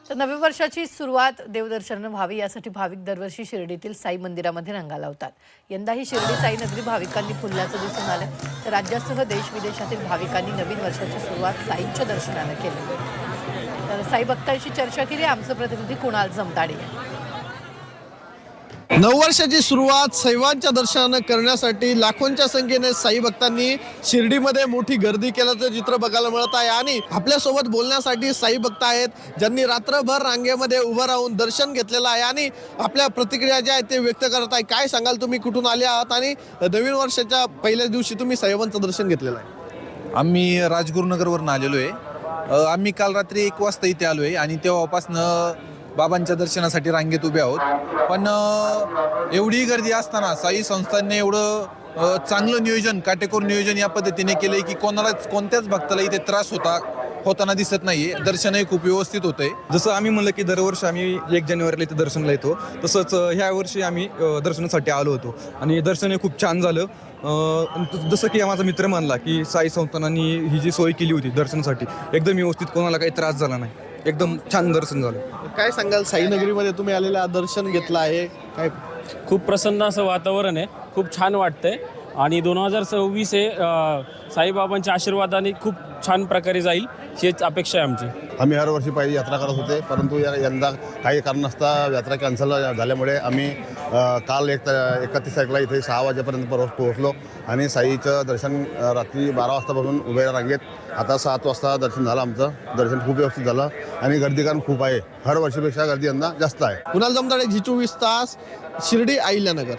तर नव्या वर्षाची सुरुवात देवदर्शनानं व्हावी यासाठी भाविक दरवर्षी शिर्डीतील साई मंदिरामध्ये रंगा लावतात। यंदाही शिर्डी साई नगरी भाविकांनी फुलल्याचं दिसून आलं। तर राज्यासह देश विदेशातील भाविकांनी नवीन वर्षाची सुरुवात साईंच्या दर्शनानं केली। तर साई भक्तांशी चर्चा केली आमचे प्रतिनिधी कुणाल जमदाडे यांनी। नववर्षाची सुरुवात सैवांच्या दर्शनानं करण्यासाठी लाखोंच्या संख्येने साई भक्तांनी शिर्डीमध्ये मोठी गर्दी केल्याचं चित्र बघायला मिळत आहे। आणि आपल्यासोबत बोलण्यासाठी साई भक्त आहेत ज्यांनी रात्रभर रांगेमध्ये उभं राहून दर्शन घेतलेलं आहे आणि आपल्या प्रतिक्रिया ज्या आहेत ते व्यक्त करत आहे। काय सांगाल, तुम्ही कुठून आले आहात आणि नवीन वर्षाच्या पहिल्या दिवशी तुम्ही साईबांचं दर्शन घेतलेलं आहे? आम्ही राजगुरुनगरवरून आलेलो आहे। आम्ही काल रात्री 1 वाजता इथे आलो आहे आणि तेव्हापासनं बाबांच्या दर्शनासाठी रांगेत उभे आहोत। पण एवढी गर्दी असताना साई संस्थांनी एवढं चांगलं नियोजन, काटेकोर नियोजन या पद्धतीने केलंय की कोणत्याच भक्ताला इथे त्रास होताना दिसत नाहीये। दर्शनही खूप व्यवस्थित होतंय। जसं आम्ही म्हणलं की दरवर्षी आम्ही 1 जानेवारीला इथे दर्शनला येतो, तसंच ह्या वर्षी आम्ही दर्शनासाठी आलो होतो आणि दर्शनही खूप छान झालं। जसं की माझा मित्र म्हणला की साई संस्थानांनी ही जी सोय केली होती दर्शनासाठी एकदम व्यवस्थित, कोणाला काही त्रास झाला नाही, एकदम छान दर्शन झालं। काय सांगाल, साई नगरीमध्ये तुम्ही आलेला दर्शन घेतलं आहे, काय खूप प्रसन्न असं वातावरण आहे, खूप छान वाटतंय आणि 2026 हे साईबाबांच्या आशीर्वादाने खूप छान प्रकारे जाईल हीच अपेक्षा आहे आमची। आम्ही हर वर्षी पहिली यात्रा करत होते, परंतु यंदा काही कारणास्तव यात्रा कॅन्सल झाल्यामुळे आम्ही काल 31 तारखेला इथे 6 वाजेपर्यंत पोहोचलो आणि साईचं दर्शन रात्री 12 वाजतापासून उभे रांगेत आता 7 वाजता दर्शन झालं। आमचं दर्शन खूप व्यवस्थित झालं आणि गर्दी कारण खूप आहे, हर वर्षीपेक्षा गर्दी यंदा जास्त आहे। कुणाल जमदाडे, झी 24 तास, शिर्डी, अहिल्यानगर।